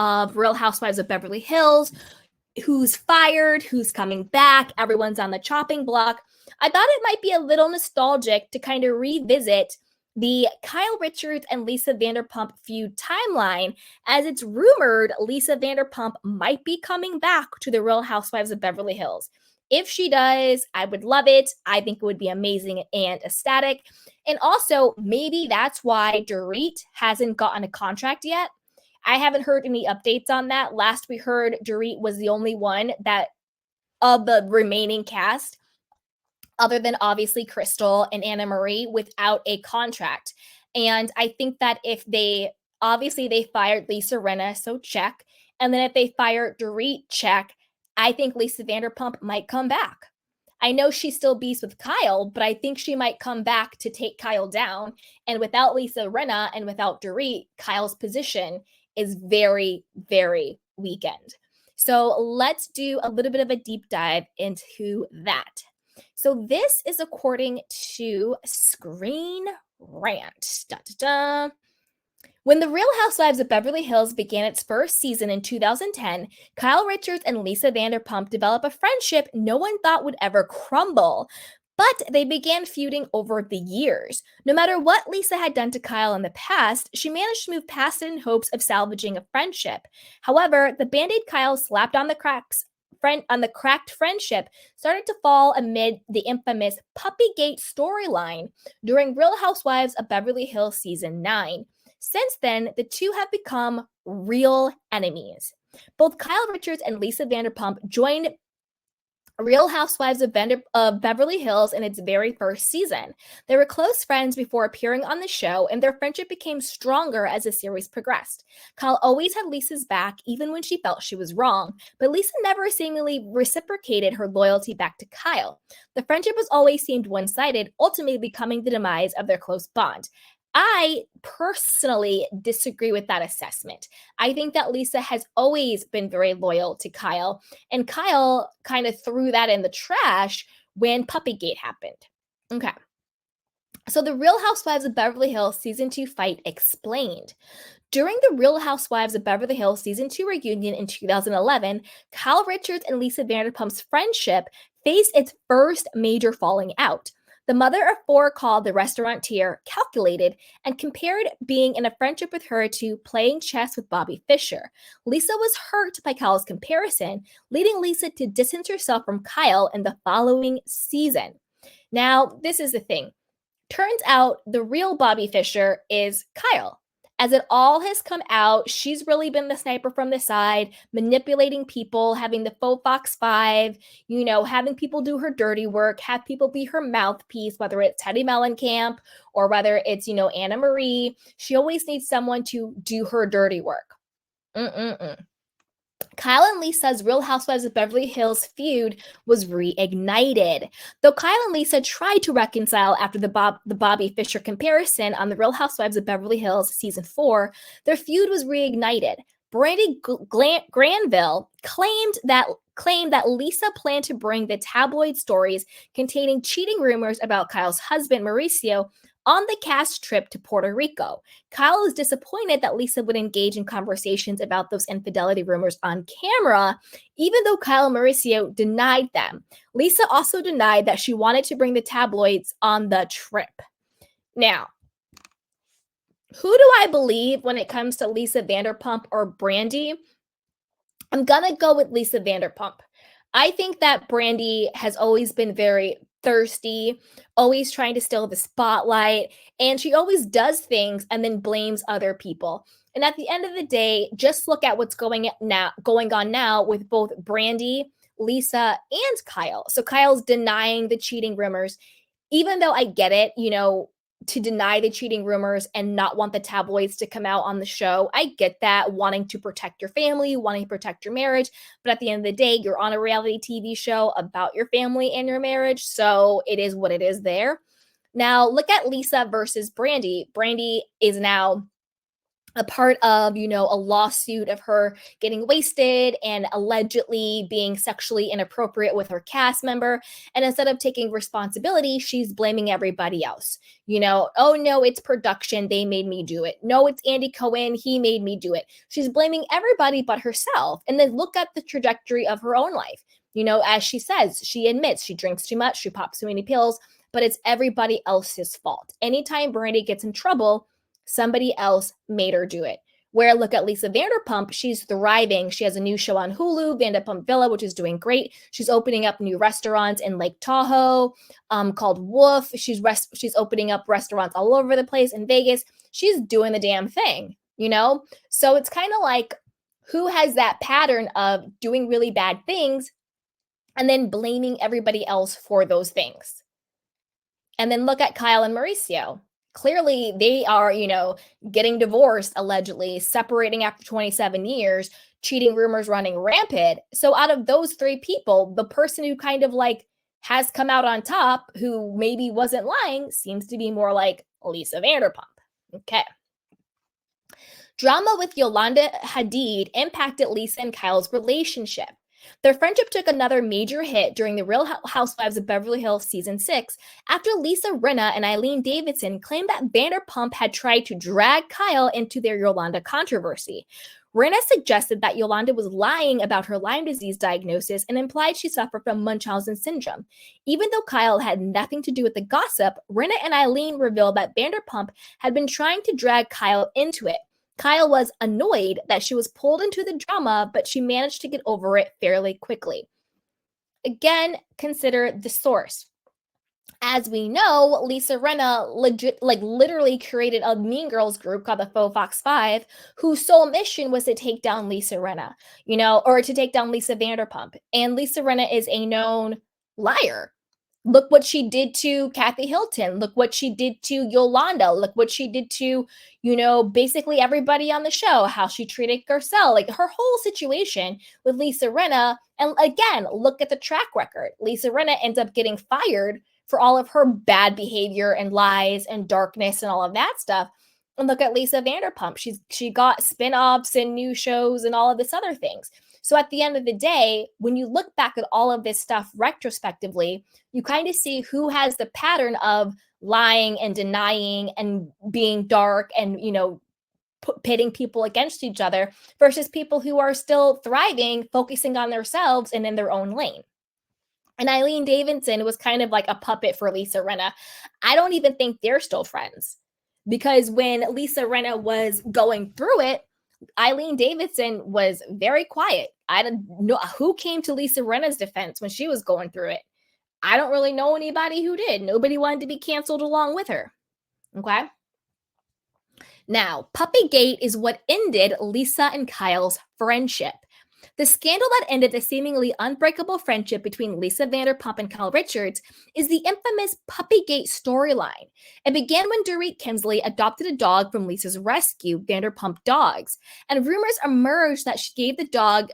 of Real Housewives of Beverly Hills. Who's fired, who's coming back, everyone's on the chopping block. I thought it might be a little nostalgic to kind of revisit the Kyle Richards and Lisa Vanderpump feud timeline, as it's rumored Lisa Vanderpump might be coming back to the Real Housewives of Beverly Hills. If she does, I would love it. I think it would be amazing and ecstatic. And also, maybe that's why Dorit hasn't gotten a contract yet. I haven't heard any updates on that. Last we heard, Dorit was the only one that of the remaining cast, other than obviously Crystal and Anna Marie, without a contract. And I think that if they fired Lisa Rinna, so check. And then if they fire Dorit, check. I think Lisa Vanderpump might come back. I know she still beats with Kyle, but I think she might come back to take Kyle down. And without Lisa Rinna and without Dorit, Kyle's position is very, very weakened. So let's do a little bit of a deep dive into that. So this is according to Screen Rant. Da, da, da. When The Real Housewives of Beverly Hills began its first season in 2010, Kyle Richards and Lisa Vanderpump developed a friendship no one thought would ever crumble. But they began feuding over the years. No matter what Lisa had done to Kyle in the past, she managed to move past it in hopes of salvaging a friendship. However, the band-aid Kyle slapped on the cracked friendship started to fall amid the infamous Puppygate storyline during Real Housewives of Beverly Hills Season 9. Since then, the two have become real enemies. Both Kyle Richards and Lisa Vanderpump joined Real Housewives of Beverly Hills in its very first season. They were close friends before appearing on the show, and their friendship became stronger as the series progressed. Kyle always had Lisa's back, even when she felt she was wrong, but Lisa never seemingly reciprocated her loyalty back to Kyle. The friendship was always seemed one-sided, ultimately becoming the demise of their close bond. I personally disagree with that assessment. I think that Lisa has always been very loyal to Kyle, and Kyle kind of threw that in the trash when Puppygate happened. Okay. So the Real Housewives of Beverly Hills Season 2 fight explained. During the Real Housewives of Beverly Hills Season 2 reunion in 2011, Kyle Richards and Lisa Vanderpump's friendship faced its first major falling out. The mother of four called the restaurateur calculated and compared being in a friendship with her to playing chess with Bobby Fischer. Lisa was hurt by Kyle's comparison, leading Lisa to distance herself from Kyle in the following season. Now, this is the thing. Turns out the real Bobby Fischer is Kyle. As it all has come out, she's really been the sniper from the side, manipulating people, having the Faux Fox 5, having people do her dirty work, have people be her mouthpiece, whether it's Teddy Mellencamp or whether it's, Anna Marie. She always needs someone to do her dirty work. Kyle and Lisa's Real Housewives of Beverly Hills feud was reignited. Though Kyle and Lisa tried to reconcile after the Bobby Fischer comparison on the Real Housewives of Beverly Hills Season 4, their feud was reignited. Brandie Granville claimed that Lisa planned to bring the tabloid stories containing cheating rumors about Kyle's husband, Mauricio, on the cast trip to Puerto Rico. Kyle was disappointed that Lisa would engage in conversations about those infidelity rumors on camera, even though Kyle and Mauricio denied them. Lisa also denied that she wanted to bring the tabloids on the trip. Now, who do I believe when it comes to Lisa Vanderpump or Brandie? I'm going to go with Lisa Vanderpump. I think that Brandie has always been very thirsty, always trying to steal the spotlight, and she always does things and then blames other people. And at the end of the day, just look at what's going on now with both Brandie, Lisa, and Kyle. So Kyle's denying the cheating rumors, even though I get it, to deny the cheating rumors and not want the tabloids to come out on the show. I get that, wanting to protect your family, wanting to protect your marriage. But at the end of the day, you're on a reality TV show about your family and your marriage. So it is what it is there. Now, look at Lisa versus Brandie. Brandie is now a part of, a lawsuit of her getting wasted and allegedly being sexually inappropriate with her cast member. And instead of taking responsibility, she's blaming everybody else. Oh no, it's production. They made me do it. No, it's Andy Cohen. He made me do it. She's blaming everybody but herself. And then look at the trajectory of her own life. As she says, she admits she drinks too much, she pops too many pills, but it's everybody else's fault. Anytime Brandie gets in trouble, somebody else made her do it. Where look at Lisa Vanderpump, she's thriving. She has a new show on Hulu, Vanderpump Villa, which is doing great. She's opening up new restaurants in Lake Tahoe called Wolf. She's opening up restaurants all over the place in Vegas. She's doing the damn thing, So it's kind of like, who has that pattern of doing really bad things and then blaming everybody else for those things? And then look at Kyle and Mauricio. Clearly, they are, getting divorced, allegedly, separating after 27 years, cheating rumors running rampant. So out of those three people, the person who kind of like has come out on top, who maybe wasn't lying, seems to be more like Lisa Vanderpump. Okay. Drama with Yolanda Hadid impacted Lisa and Kyle's relationship. Their friendship took another major hit during the Real Housewives of Beverly Hills Season 6 after Lisa Rinna and Eileen Davidson claimed that Vanderpump had tried to drag Kyle into their Yolanda controversy. Rinna suggested that Yolanda was lying about her Lyme disease diagnosis and implied she suffered from Munchausen syndrome. Even though Kyle had nothing to do with the gossip, Rinna and Eileen revealed that Vanderpump had been trying to drag Kyle into it. Kyle was annoyed that she was pulled into the drama, but she managed to get over it fairly quickly. Again, consider the source. As we know, Lisa Rinna literally created a Mean Girls group called the Faux Fox 5, whose sole mission was to take down Lisa Rinna, or to take down Lisa Vanderpump. And Lisa Rinna is a known liar. Look what she did to Kathy Hilton. Look what she did to Yolanda. Look what she did to, basically everybody on the show, how she treated Garcelle. Like her whole situation with Lisa Rinna. And again, look at the track record. Lisa Rinna ends up getting fired for all of her bad behavior and lies and darkness and all of that stuff. And look at Lisa Vanderpump. She got spin-offs and new shows and all of this other things. So at the end of the day, when you look back at all of this stuff retrospectively, you kind of see who has the pattern of lying and denying and being dark and, pitting people against each other versus people who are still thriving, focusing on themselves and in their own lane. And Eileen Davidson was kind of like a puppet for Lisa Rinna. I don't even think they're still friends because when Lisa Rinna was going through it, Eileen Davidson was very quiet. I don't know who came to Lisa Rinna's defense when she was going through it. I don't really know anybody who did. Nobody wanted to be canceled along with her. Okay. Now, Puppygate is what ended Lisa and Kyle's friendship. The scandal that ended the seemingly unbreakable friendship between Lisa Vanderpump and Kyle Richards is the infamous Puppygate storyline. It began when Dorit Kemsley adopted a dog from Lisa's rescue, Vanderpump Dogs, and rumors emerged that she gave the dog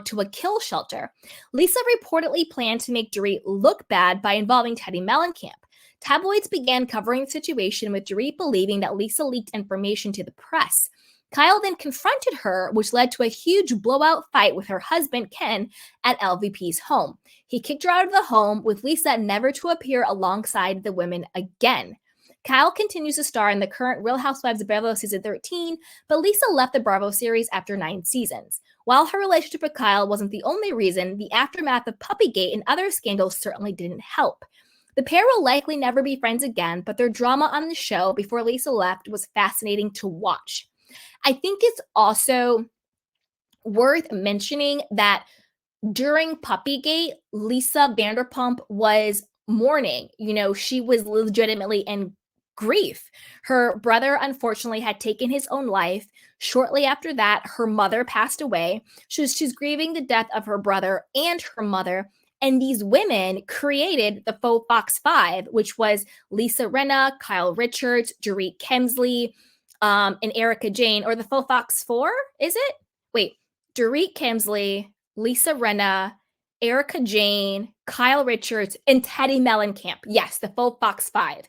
to a kill shelter. Lisa reportedly planned to make Dorit look bad by involving Teddi Mellencamp. Tabloids began covering the situation with Dorit believing that Lisa leaked information to the press. Kyle then confronted her, which led to a huge blowout fight with her husband, Ken, at LVP's home. He kicked her out of the home, with Lisa never to appear alongside the women again. Kyle continues to star in the current Real Housewives of Beverly Hills Season 13, but Lisa left the Bravo series after 9 seasons. While her relationship with Kyle wasn't the only reason, the aftermath of Puppygate and other scandals certainly didn't help. The pair will likely never be friends again, but their drama on the show before Lisa left was fascinating to watch. I think it's also worth mentioning that during Puppygate, Lisa Vanderpump was mourning. She was legitimately in grief. Her brother, unfortunately, had taken his own life. Shortly after that, her mother passed away. She's grieving the death of her brother and her mother. And these women created the Faux Fox 5, which was Lisa Rinna, Kyle Richards, Dorit Kemsley, and Erica Jane, or the Faux Fox 4, is it? Wait, Dorit Kemsley, Lisa Rinna, Erica Jane, Kyle Richards, and Teddi Mellencamp. Yes, the Faux Fox 5.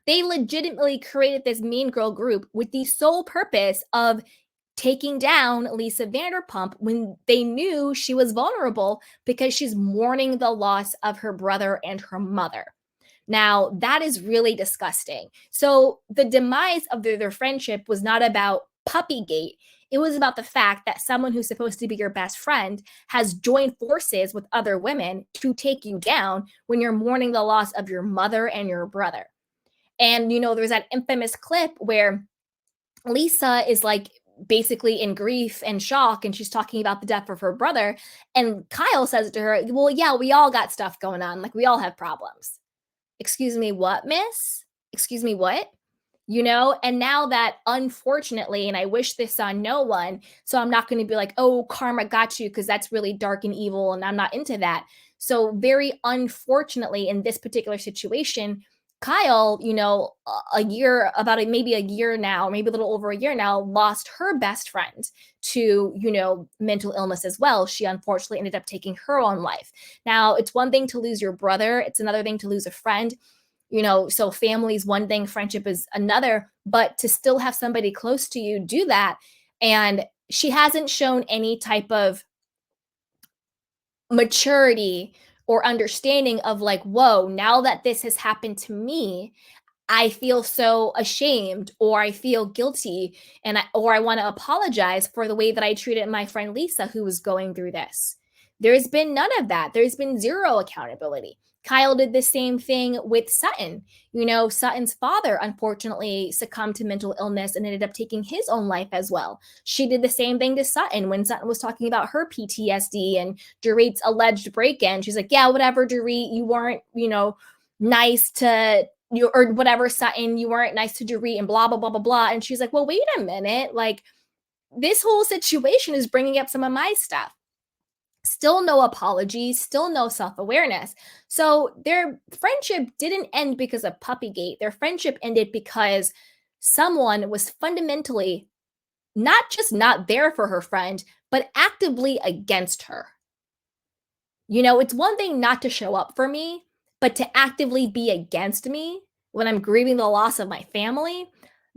They legitimately created this mean girl group with the sole purpose of taking down Lisa Vanderpump when they knew she was vulnerable because she's mourning the loss of her brother and her mother. Now, that is really disgusting. So, the demise of their friendship was not about Puppygate. It was about the fact that someone who's supposed to be your best friend has joined forces with other women to take you down when you're mourning the loss of your mother and your brother. And, there's that infamous clip where Lisa is like basically in grief and shock, and she's talking about the death of her brother. And Kyle says to her, well, yeah, we all got stuff going on. Like, we all have problems. Excuse me, what, miss? Excuse me, what? And now that, unfortunately, and I wish this on no one, so I'm not going to be like, oh, karma got you, because that's really dark and evil, and I'm not into that. So very unfortunately, in this particular situation, Kyle, maybe a year now, maybe a little over a year now, lost her best friend to, mental illness as well. She unfortunately ended up taking her own life. Now, it's one thing to lose your brother. It's another thing to lose a friend. So family's one thing, friendship is another, but to still have somebody close to you do that. And she hasn't shown any type of maturity or understanding of like, whoa, now that this has happened to me, I feel so ashamed, or I feel guilty, or I want to apologize for the way that I treated my friend Lisa, who was going through this. There's been none of that. There's been zero accountability. Kyle did the same thing with Sutton. Sutton's father unfortunately succumbed to mental illness and ended up taking his own life as well. She did the same thing to Sutton when Sutton was talking about her PTSD and Dorit's alleged break-in. She's like, yeah, whatever, Dorit, you weren't, nice to you, or whatever, Sutton, you weren't nice to Dorit and blah, blah, blah, blah, blah. And she's like, well, wait a minute. Like, this whole situation is bringing up some of my stuff. Still no apologies, still no self-awareness. So their friendship didn't end because of Puppygate. Their friendship ended because someone was fundamentally not just not there for her friend, but actively against her. It's one thing not to show up for me, but to actively be against me when I'm grieving the loss of my family,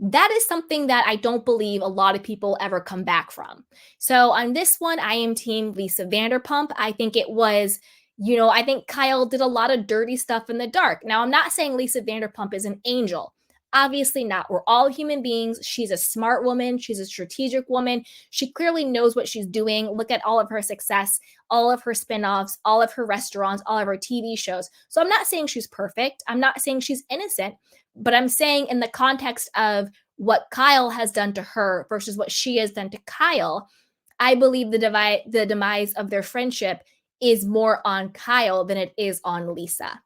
that is something that I don't believe a lot of people ever come back from. So on this one, I am team Lisa Vanderpump. I think it was, I think Kyle did a lot of dirty stuff in the dark. Now, I'm not saying Lisa Vanderpump is an angel. Obviously not. We're all human beings. She's a smart woman. She's a strategic woman. She clearly knows what she's doing. Look at all of her success, all of her spinoffs, all of her restaurants, all of her TV shows. So I'm not saying she's perfect. I'm not saying she's innocent, but I'm saying in the context of what Kyle has done to her versus what she has done to Kyle, I believe the demise of their friendship is more on Kyle than it is on Lisa.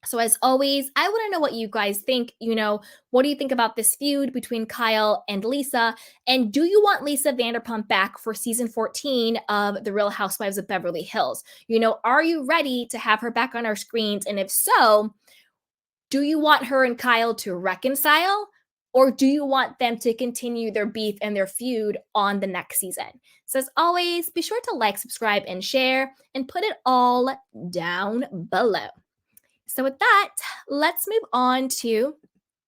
So as always, I want to know what you guys think. What do you think about this feud between Kyle and Lisa? And do you want Lisa Vanderpump back for season 14 of The Real Housewives of Beverly Hills? Are you ready to have her back on our screens? And if so, do you want her and Kyle to reconcile? Or do you want them to continue their beef and their feud on the next season? So as always, be sure to like, subscribe, and share, and put it all down below. So with that, let's move on to